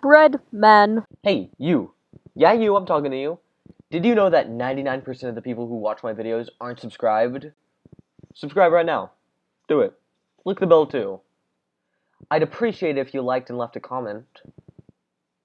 Bread man. Hey, you. Yeah, you, I'm talking to you. Did you know that 99% of the people who watch my videos aren't subscribed? Subscribe right now. Do it. Click the bell too. I'd appreciate it if you liked and left a comment.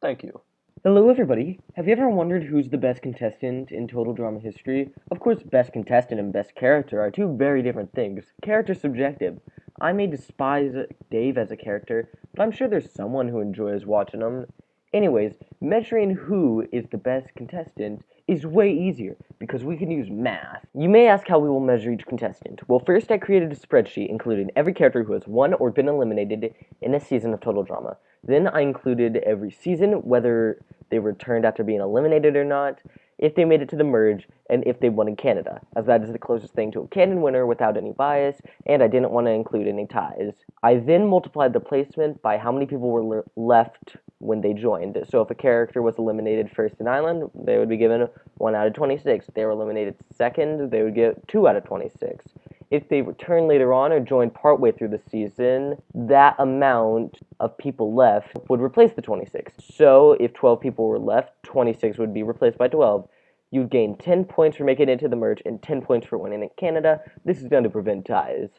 Thank you. Hello everybody. Have you ever wondered who's the best contestant in total drama history? Of course, best contestant and best character are two very different things. Character's subjective. I may despise Dave as a character, but I'm sure there's someone who enjoys watching him. Anyways, measuring who is the best contestant is way easier because we can use math. You may ask how we will measure each contestant. Well, first I created a spreadsheet including every character who has won or been eliminated in a season of total drama. Then I included every season, whether they returned after being eliminated or not, if they made it to the merge, and if they won in Canada, as that is the closest thing to a canon winner without any bias, and I didn't want to include any ties. I then multiplied the placement by how many people were left when they joined. So if a character was eliminated first in Island, they would be given 1 out of 26. If they were eliminated second, they would get 2 out of 26. If they return later on or join partway through the season, that amount of people left would replace the 26. So if 12 people were left, 26 would be replaced by 12. You'd gain 10 points for making it into the merge and 10 points for winning in Canada. This is done to prevent ties.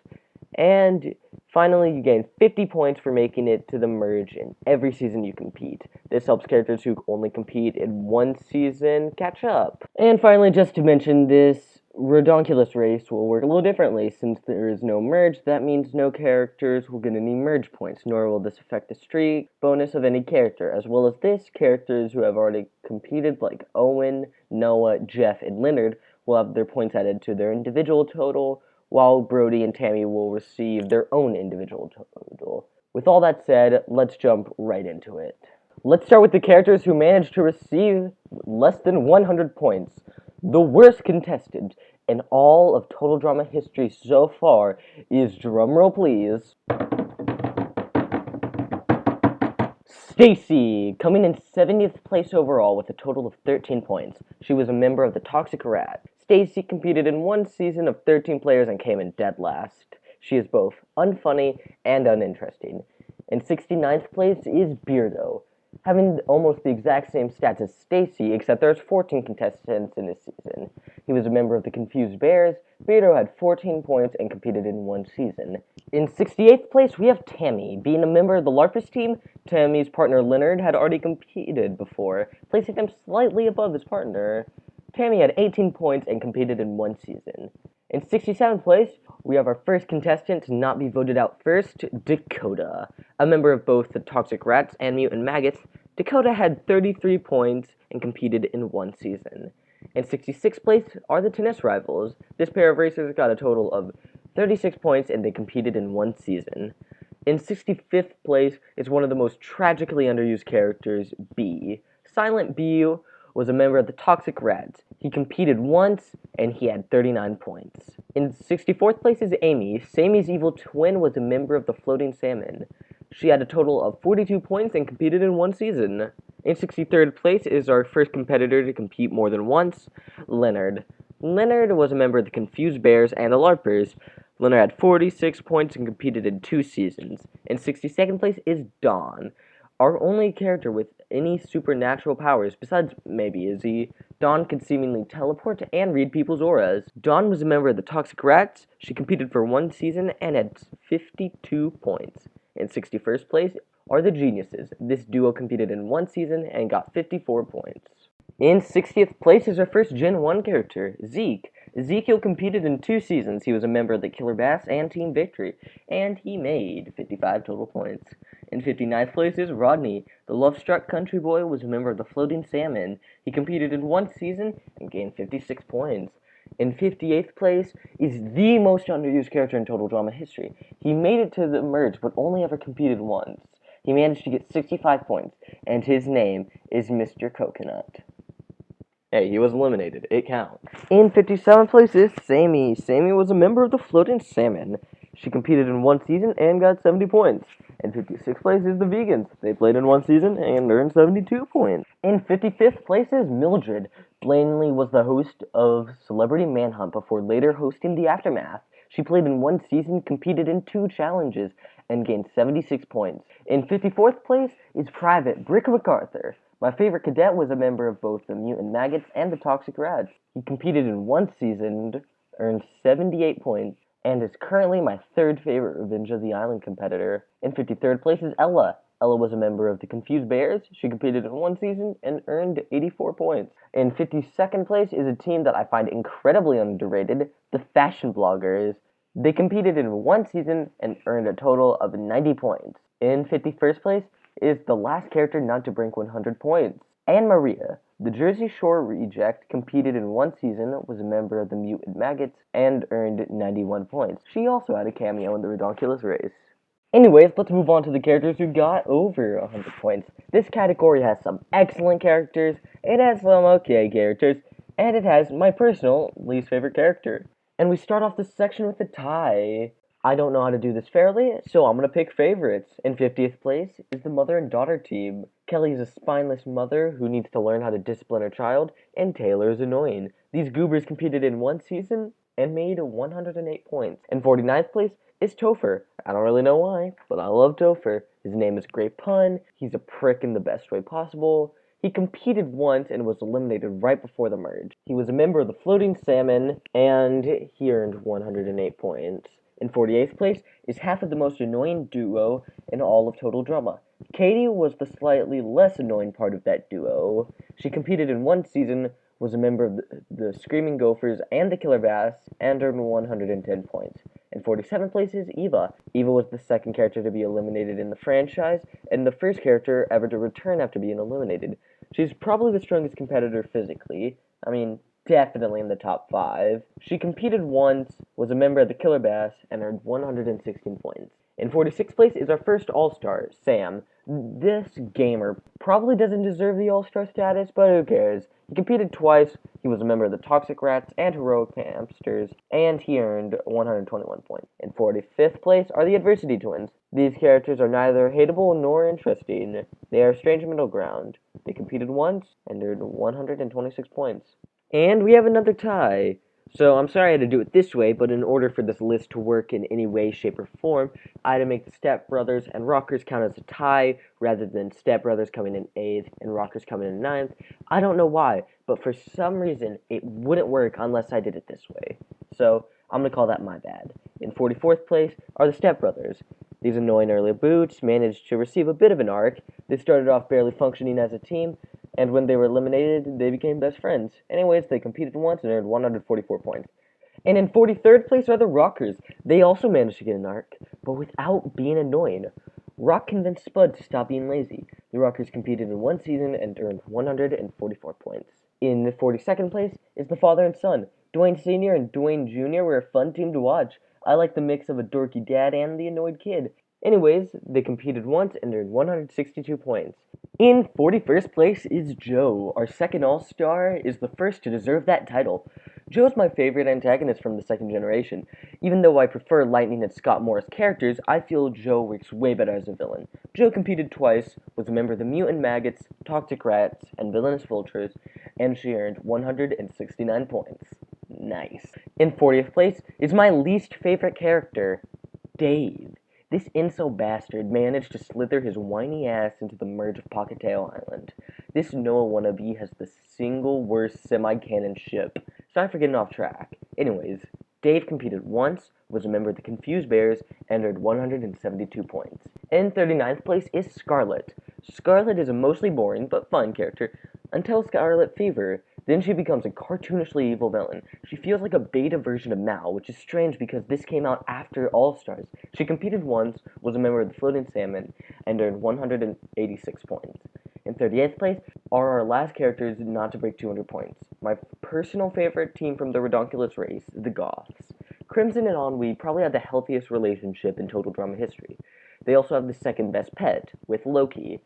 And finally, you gain 50 points for making it to the merge in every season you compete. This helps characters who only compete in one season catch up. And finally, just to mention, this redonkulous race will work a little differently. Since there is no merge, that means no characters will get any merge points, nor will this affect the streak bonus of any character. As well as this, characters who have already competed, like Owen, Noah, Jeff, and Leonard, will have their points added to their individual total, while Brody and Tammy will receive their own individual total. With all that said, let's jump right into it. Let's start with the characters who managed to receive less than 100 points. The worst contestant in all of Total Drama history so far is, drumroll please, Stacy, coming in 70th place overall with a total of 13 points. She was a member of the Toxic Rat. Stacy competed in one season of 13 players and came in dead last. She is both unfunny and uninteresting. In 69th place is Beardo, having almost the exact same stats as Stacy, except there's 14 contestants in this season. He was a member of the Confused Bears. Beardo had 14 points and competed in one season. In 68th place, we have Tammy. Being a member of the LARPers team, Tammy's partner Leonard had already competed before, placing them slightly above his partner. Tammy had 18 points and competed in one season. In 67th place, we have our first contestant to not be voted out first, Dakota. A member of both the Toxic Rats and Mutant Maggots, Dakota had 33 points and competed in one season. In 66th place are the Tennis Rivals. This pair of racers got a total of 36 points and they competed in one season. In 65th place is one of the most tragically underused characters, B. Silent B was a member of the Toxic Rats. He competed once, and he had 39 points. In 64th place is Amy. Sammy's evil twin was a member of the Floating Salmon. She had a total of 42 points and competed in one season. In 63rd place is our first competitor to compete more than once, Leonard. Leonard was a member of the Confused Bears and the LARPers. Leonard had 46 points and competed in 2 seasons. In 62nd place is Dawn. Our only character with any supernatural powers, besides maybe Izzy, Dawn could seemingly teleport and read people's auras. Dawn was a member of the Toxic Rats. She competed for one season and had 52 points. In 61st place are the Geniuses. This duo competed in one season and got 54 points. In 60th place is our first Gen 1 character, Zeke. Ezekiel competed in 2 seasons. He was a member of the Killer Bass and Team Victory, and he made 55 total points. In 59th place is Rodney. The love-struck country boy was a member of the Floating Salmon. He competed in one season and gained 56 points. In 58th place is the most underused character in Total Drama history. He made it to the merge, but only ever competed once. He managed to get 65 points, and his name is Mr. Coconut. Hey, he was eliminated. It counts. In 57th place is Sammy. Sammy was a member of the Floating Salmon. She competed in one season and got 70 points. In 56th place is the Vegans. They played in one season and earned 72 points. In 55th place is Mildred. Blaney was the host of Celebrity Manhunt before later hosting The Aftermath. She played in one season, competed in 2 challenges, and gained 76 points. In 54th place is Private Brick MacArthur. My favorite cadet was a member of both the Mutant Maggots and the Toxic Rats. He competed in one season, earned 78 points, and is currently my third favorite Revenge of the Island competitor. In 53rd place is Ella. Ella was a member of the Confused Bears. She competed in one season and earned 84 points. In 52nd place is a team that I find incredibly underrated, the Fashion Bloggers. They competed in one season and earned a total of 90 points. In 51st place is the last character not to break 100 points, Anne Maria. The Jersey Shore reject competed in one season, was a member of the Mutant Maggots, and earned 91 points. She also had a cameo in the Redonkulous race. Anyways, let's move on to the characters who got over 100 points. This category has some excellent characters, it has some okay characters, and it has my personal least favorite character. And we start off this section with a tie. I don't know how to do this fairly, so I'm gonna pick favorites. In 50th place is the mother and daughter team. Kelly is a spineless mother who needs to learn how to discipline her child, and Taylor is annoying. These goobers competed in one season and made 108 points. In 49th place is Topher. I don't really know why, but I love Topher. His name is Great Pun. He's a prick in the best way possible. He competed once and was eliminated right before the merge. He was a member of the Floating Salmon, and he earned 108 points. In 48th place is half of the most annoying duo in all of Total Drama. Katie was the slightly less annoying part of that duo. She competed in one season, was a member of the Screaming Gophers and the Killer Bass, and earned 110 points. In 47th place is Eva. Eva was the second character to be eliminated in the franchise, and the first character ever to return after being eliminated. She's probably the strongest competitor physically. I mean, definitely in the top 5. She competed once, was a member of the Killer Bass, and earned 116 points. In 46th place is our first All-Star, Sam. This gamer probably doesn't deserve the All-Star status, but who cares? He competed twice, he was a member of the Toxic Rats and Heroic Hamsters, and he earned 121 points. In 45th place are the Adversity Twins. These characters are neither hateable nor interesting. They are a strange middle ground. They competed once and earned 126 points. And we have another tie. So I'm sorry I had to do it this way, but in order for this list to work in any way, shape, or form, I had to make the Step Brothers and Rockers count as a tie, rather than Step Brothers coming in 8th and Rockers coming in 9th. I don't know why, but for some reason, it wouldn't work unless I did it this way. So I'm going to call that my bad. In 44th place are the Step Brothers. These annoying early boots managed to receive a bit of an arc. They started off barely functioning as a team, and when they were eliminated, they became best friends. Anyways, they competed once and earned 144 points. And in 43rd place are the Rockers. They also managed to get an arc, but without being annoying. Rock convinced Spud to stop being lazy. The Rockers competed in one season and earned 144 points. In the 42nd place is the father and son. Dwayne Sr. and Dwayne Jr. were a fun team to watch. I like the mix of a dorky dad and the annoyed kid. Anyways, they competed once and earned 162 points. In 41st place is Joe. Our second All-Star is the first to deserve that title. Joe's my favorite antagonist from the second generation. Even though I prefer Lightning and Scott Morris characters, I feel Joe works way better as a villain. Joe competed twice, was a member of the Mutant Maggots, Toxic Rats, and Villainous Vultures, and she earned 169 points. Nice. In 40th place is my least favorite character, Dave. This incel bastard managed to slither his whiny ass into the merge of Pocketail Island. This Noah wannabe has the single worst semi-canon ship. Sorry for getting off track. Anyways, Dave competed once, was a member of the Confused Bears, and earned 172 points. In 39th place is Scarlet. Scarlet is a mostly boring but fun character until Scarlet Fever. Then she becomes a cartoonishly evil villain. She feels like a beta version of Mal, which is strange because this came out after All-Stars. She competed once, was a member of the Floating Salmon, and earned 186 points. In 38th place are our last characters not to break 200 points. My personal favorite team from the Redonkulous race, the Goths. Crimson and Ennui probably have the healthiest relationship in Total Drama history. They also have the second best pet, with Loki.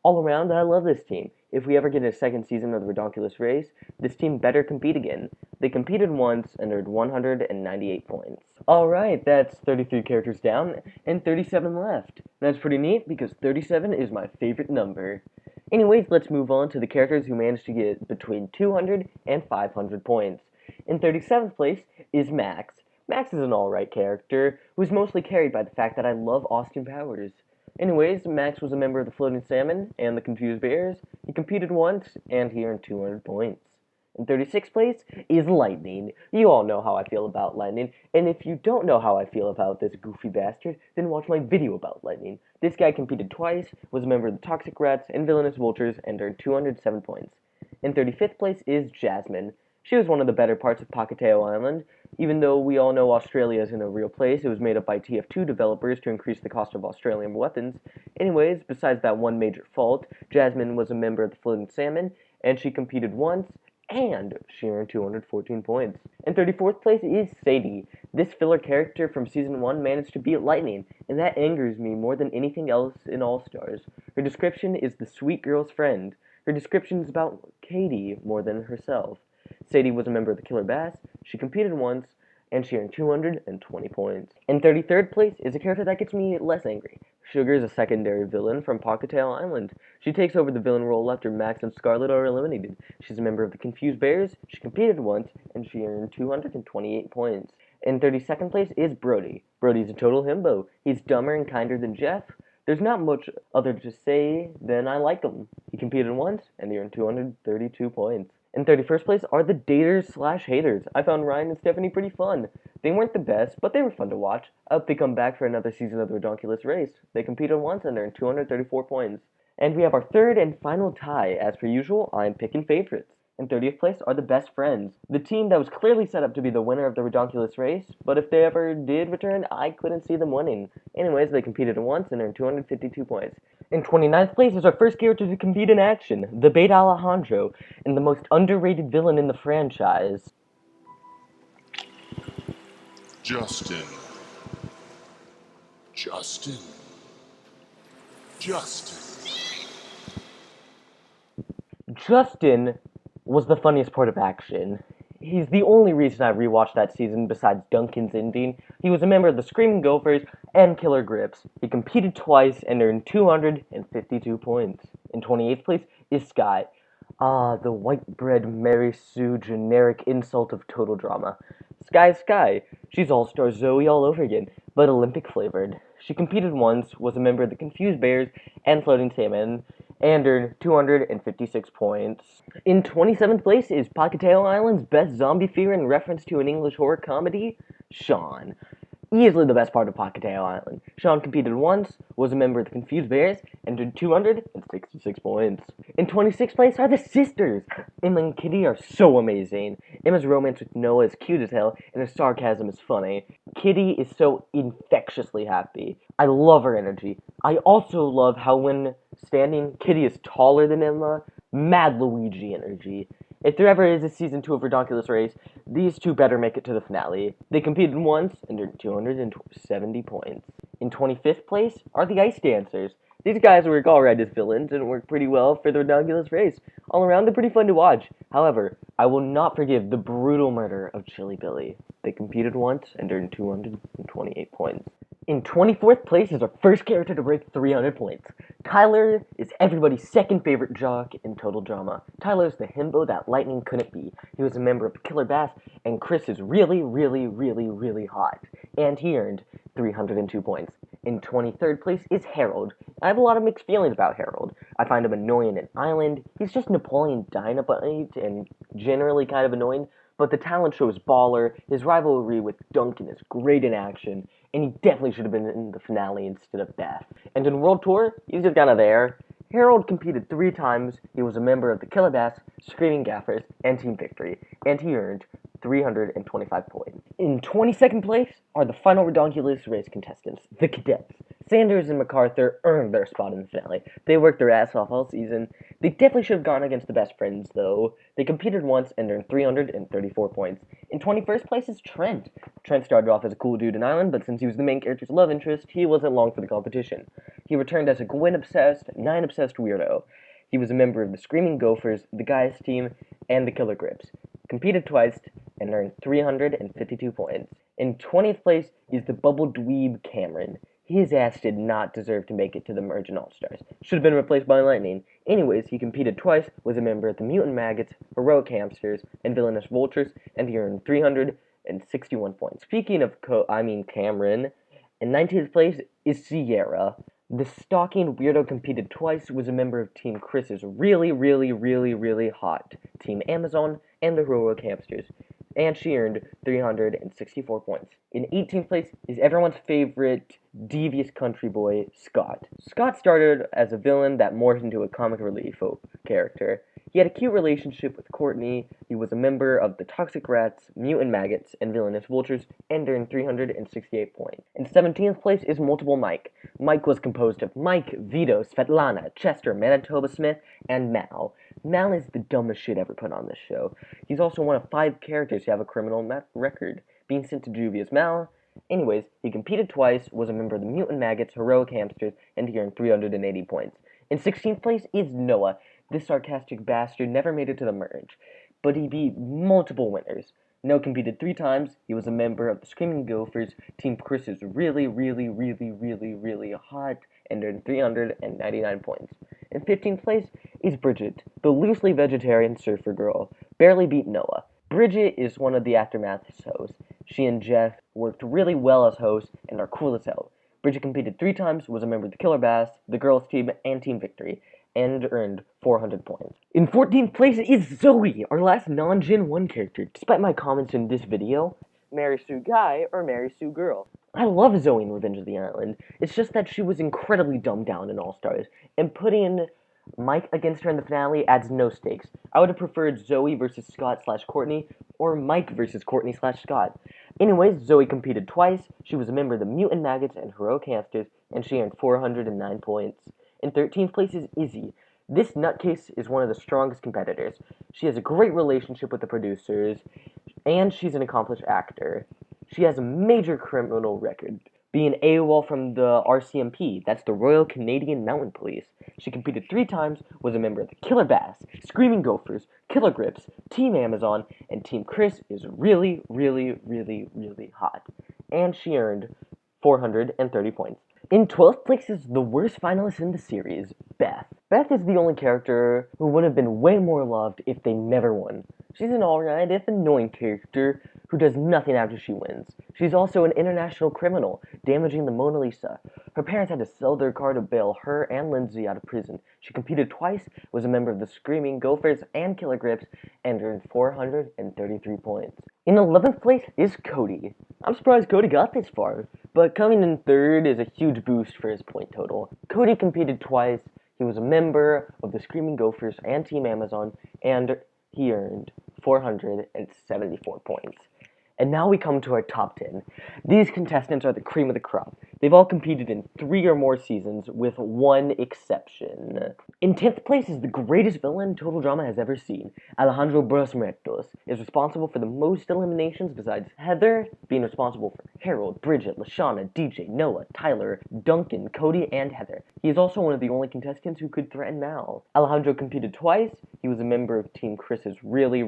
All around, I love this team. If we ever get a second season of the Redonkulous race, this team better compete again. They competed once and earned 198 points. Alright, that's 33 characters down and 37 left. That's pretty neat because 37 is my favorite number. Anyways, let's move on to the characters who managed to get between 200 and 500 points. In 37th place is Max. Max is an alright character, who's mostly carried by the fact that I love Austin Powers. Anyways, Max was a member of the Floating Salmon and the Confused Bears. He competed once, and he earned 200 points. In 36th place is Lightning. You all know how I feel about Lightning, and if you don't know how I feel about this goofy bastard, then watch my video about Lightning. This guy competed twice, was a member of the Toxic Rats and Villainous Vultures, and earned 207 points. In 35th place is Jasmine. She was one of the better parts of Pocateo Island. Even though we all know Australia isn't a real place, it was made up by TF2 developers to increase the cost of Australian weapons. Anyways, besides that one major fault, Jasmine was a member of the Floating Salmon, and she competed once, and she earned 214 points. In 34th place is Sadie. This filler character from Season 1 managed to beat Lightning, and that angers me more than anything else in All-Stars. Her description is the sweet girl's friend. Her description is about Katie more than herself. Sadie was a member of the Killer Bass. She competed once, and she earned 220 points. In 33rd place is a character that gets me less angry. Sugar is a secondary villain from Pocateo Island. She takes over the villain role after Max and Scarlet are eliminated. She's a member of the Confused Bears. She competed once, and she earned 228 points. In 32nd place is Brody. Brody's a total himbo. He's dumber and kinder than Jeff. There's not much other to say than I like him. He competed once, and he earned 232 points. In 31st place are the daters slash haters. I found Ryan and Stephanie pretty fun. They weren't the best, but they were fun to watch. I hope they come back for another season of the Redonkulous Race. They competed once and earned 234 points. And we have our third and final tie. As per usual, I'm picking favorites. In 30th place are the Best Friends, the team that was clearly set up to be the winner of the Redonkulous Race, but if they ever did return, I couldn't see them winning. Anyways, they competed once and earned 252 points. In 29th place is our first character to compete in action, the Beta Alejandro, and the most underrated villain in the franchise. Justin. Justin. Justin. Justin was the funniest part of action. He's the only reason I rewatched that season besides Duncan's ending. He was a member of the Screaming Gophers and Killer Grips. He competed twice and earned 252 points. In 28th place is Sky. The white bread Mary Sue generic insult of total drama. Sky. She's All-Star Zoe all over again, but Olympic flavored. She competed once, was a member of the Confused Bears and Floating Salmon, and earned 256 points. In 27th place is Pocateo Island's best zombie fear in reference to an English horror comedy, Sean. Easily the best part of Pocateo Island. Sean competed once, was a member of the Confused Bears, and earned 266 points. In 26th place are the sisters! Emma and Kitty are so amazing. Emma's romance with Noah is cute as hell, and her sarcasm is funny. Kitty is so infectiously happy. I love her energy. I also love how when standing, Kitty is taller than Emma. Mad Luigi energy. If there ever is a season 2 of Redonkulous Race, these two better make it to the finale. They competed once and earned 270 points. In 25th place are the Ice Dancers. These guys work alright as villains and work pretty well for the Redonkulous Race. All around, they're pretty fun to watch. However, I will not forgive the brutal murder of Chili Billy. They competed once and earned 228 points. In 24th place is our first character to break 300 points. Tyler is everybody's second favorite jock in Total Drama. Tyler is the himbo that Lightning couldn't be. He was a member of Killer Bass, and Chris is really hot. And he earned 302 points. In 23rd place is Harold. I have a lot of mixed feelings about Harold. I find him annoying in Island. He's just Napoleon Dynamite and generally kind of annoying. But the talent show is baller, his rivalry with Duncan is great in action, and he definitely should have been in the finale instead of Beth. And in World Tour, he's just kinda there. Harold competed 3 times, he was a member of the Killer Bass, Screaming Gaffers, and Team Victory, and he earned 325 points. In 22nd place are the final Redonkulous Race contestants, the Cadets. Sanders and MacArthur earned their spot in the finale. They worked their ass off all season. They definitely should have gone against the Best Friends, though. They competed once and earned 334 points. In 21st place is Trent. Trent started off as a cool dude in Island, but since he was the main character's love interest, he wasn't long for the competition. He returned as a Gwen-obsessed, Nine-obsessed weirdo. He was a member of the Screaming Gophers, the Guys team, and the Killer Grips. Competed twice and earned 352 points. In 20th place is the Bubble Dweeb Cameron. His ass did not deserve to make it to the Mergent All-Stars. Should have been replaced by Lightning. Anyways, he competed twice, was a member of the Mutant Maggots, Heroic Hamsters, and Villainous Vultures, and he earned 300 461 points. Speaking of Cameron, in 19th place is Sierra. The stalking weirdo competed twice, was a member of Team Chris's really hot Team Amazon and the Heroic Hamsters, and she earned 364 points. In 18th place is everyone's favorite devious country boy, Scott. Scott started as a villain that morphed into a comic relief character. He had a cute relationship with Courtney. He was a member of the Toxic Rats, Mutant Maggots, and Villainous Vultures, and earned 368 points. In 17th place is Multiple Mike. Mike was composed of Mike, Vito, Svetlana, Chester, Manitoba Smith, and Mal. Mal is the dumbest shit ever put on this show. He's also one of 5 characters who have a criminal record, being sent to juvie as Mal. Anyways, he competed twice, was a member of the Mutant Maggots, Heroic Hamsters, and he earned 380 points. In 16th place is Noah. This sarcastic bastard never made it to the merge, but he beat multiple winners. Noah competed 3 times. He was a member of the Screaming Gophers. Team Chris is really hot and earned 399 points. In 15th place is Bridget, the loosely vegetarian surfer girl. Barely beat Noah. Bridget is one of the Aftermath hosts. She and Jeff worked really well as hosts and are cool as hell. Bridget competed 3 times, was a member of the Killer Bass, the girls team, and Team Victory, and earned 400 points. In 14th place is Zoe, our last non-Gen 1 character. Despite my comments in this video, marry Sue Guy or marry Sue Girl. I love Zoe in Revenge of the Island. It's just that she was incredibly dumbed down in All Stars, and putting Mike against her in the finale adds no stakes. I would have preferred Zoe versus Scott/Courtney, or Mike versus Courtney/Scott. Anyways, Zoe competed twice. She was a member of the Mutant Maggots and Heroic Hamsters, and she earned 409 points. In 13th place is Izzy. This nutcase is one of the strongest competitors. She has a great relationship with the producers, and she's an accomplished actor. She has a major criminal record, being AWOL from the RCMP, that's the Royal Canadian Mounted Police. She competed 3 times, was a member of the Killer Bass, Screaming Gophers, Killer Grips, Team Amazon, and Team Chris is really hot. And she earned 430 points. In 12th place is the worst finalist in the series, Beth. Beth is the only character who would have been way more loved if they never won. She's an alright, if annoying character who does nothing after she wins. She's also an international criminal, damaging the Mona Lisa. Her parents had to sell their car to bail her and Lindsay out of prison. She competed twice, was a member of the Screaming Gophers and Killer Grips, and earned 433 points. In 11th place is Cody. I'm surprised Cody got this far, but coming in 3rd is a huge boost for his point total. Cody competed twice, he was a member of the Screaming Gophers and Team Amazon, and he earned 474 points. And now we come to our top 10. These contestants are the cream of the crop. They've all competed in 3 or more seasons, with one exception. In 10th place is the greatest villain Total Drama has ever seen. Alejandro Brosmertos is responsible for the most eliminations besides Heather, being responsible for Harold, Bridget, Lashana, DJ, Noah, Tyler, Duncan, Cody, and Heather. He is also one of the only contestants who could threaten Mal. Alejandro competed twice. He was a member of Team Chris's really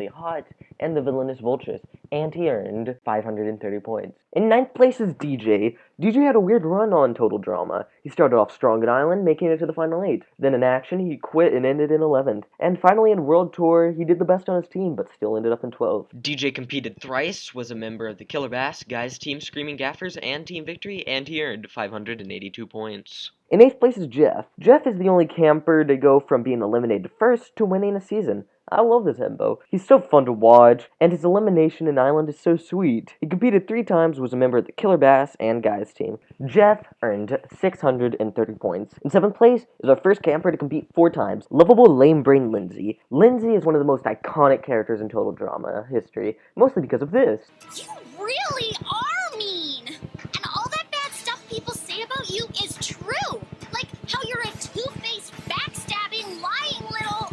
hot, and the Villainous Vultures, and he earned 530 points. In 9th place is DJ. DJ had a weird run on Total Drama. He started off strong in Island, making it to the final 8. Then in Action, he quit and ended in 11th. And finally in World Tour, he did the best on his team, but still ended up in 12th. DJ competed thrice, was a member of the Killer Bass, Guys Team, Screaming Gaffers, and Team Victory, and he earned 582 points. In 8th place is Jeff. Jeff is the only camper to go from being eliminated first to winning a season. I love this himbo. He's so fun to watch, and his elimination in Island is so sweet. He competed 3 times, was a member of the Killer Bass and Guys Team. Jeff earned 630 points. In 7th place is our first camper to compete 4 times, lovable lame brain Lindsay. Lindsay is one of the most iconic characters in Total Drama history, mostly because of this. You really are mean! And all that bad stuff people say about you is true! Like how you're a two-faced, backstabbing, lying little...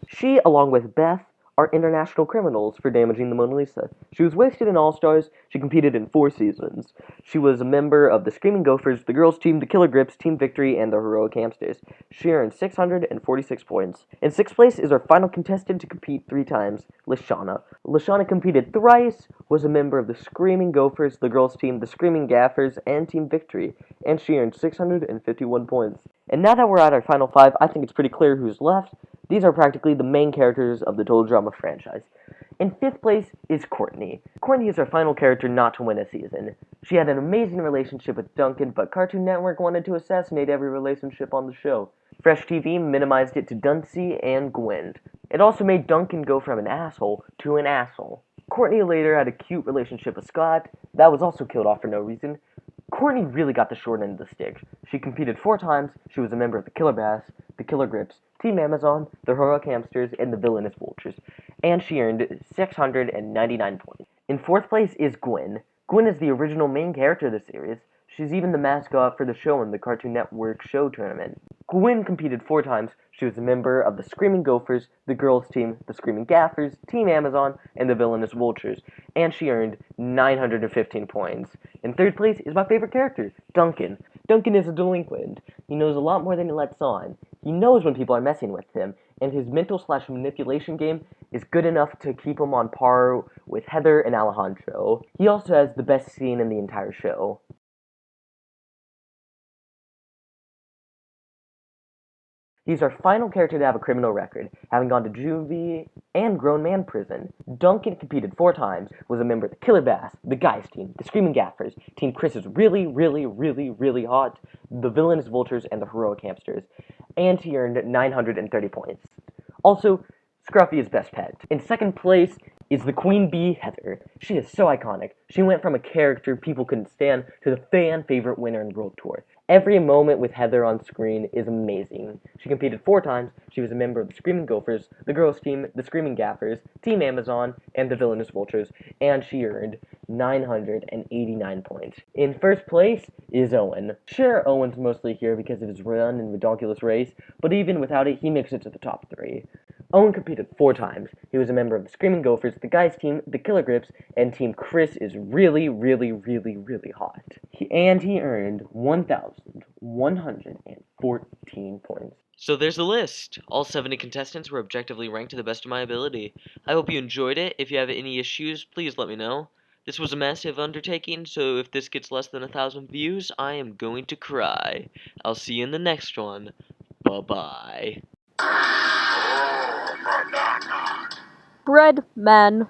She, along with Beth, are international criminals for damaging the Mona Lisa. She was wasted in All-Stars. She competed in 4 seasons. She was a member of the Screaming Gophers, the Girls Team, the Killer Grips, Team Victory, and the Heroic Hamsters. She earned 646 points. In 6th place is our final contestant to compete 3 times, Lashana. Lashana competed thrice, was a member of the Screaming Gophers, the Girls Team, the Screaming Gaffers, and Team Victory, and she earned 651 points. And now that we're at our final 5, I think it's pretty clear who's left. These are practically the main characters of the total drama franchise. In 5th place is Courtney. Courtney is our final character not to win a season. She had an amazing relationship with Duncan, but Cartoon Network wanted to assassinate every relationship on the show. Fresh TV minimized it to Duncy and Gwen. It also made Duncan go from an asshole to an asshole. Courtney later had a cute relationship with Scott. That was also killed off for no reason. Courtney really got the short end of the stick. She competed 4 times, she was a member of the Killer Bass, the Killer Grips, Team Amazon, the Heroic Hamsters, and the Villainous Vultures, and she earned 699 points. In 4th place is Gwen. Gwen is the original main character of the series. She's even the mascot for the show in the Cartoon Network show tournament. Gwen competed 4 times. She was a member of the Screaming Gophers, the Girls Team, the Screaming Gaffers, Team Amazon, and the Villainous Vultures, and she earned 915 points. In 3rd place is my favorite character, Duncan. Duncan is a delinquent. He knows a lot more than he lets on. He knows when people are messing with him, and his mental/manipulation game is good enough to keep him on par with Heather and Alejandro. He also has the best scene in the entire show. He's our final character to have a criminal record, having gone to juvie and grown man prison. Duncan competed 4 times, was a member of the Killer Bass, the Guys Team, the Screaming Gaffers, Team Chris is really hot, the Villainous Vultures, and the Heroic Hamsters, and he earned 930 points. Also, Scruffy is best pet. In 2nd place is the Queen Bee, Heather. She is so iconic. She went from a character people couldn't stand to the fan favorite winner in World Tour. Every moment with Heather on screen is amazing. She competed 4 times, she was a member of the Screaming Gophers, the Girls Team, the Screaming Gaffers, Team Amazon, and the Villainous Vultures, and she earned 989 points. In 1st place is Owen. Sure, Owen's mostly here because of his run and ridiculous race, but even without it, he makes it to the top 3. Owen competed 4 times. He was a member of the Screaming Gophers, the Guys Team, the Killer Grips, and Team Chris is really hot. He earned 1,114 points. So there's the list. All 70 contestants were objectively ranked to the best of my ability. I hope you enjoyed it. If you have any issues, please let me know. This was a massive undertaking, so if this gets less than 1,000 views, I am going to cry. I'll see you in the next one. Bye-bye. Bread man.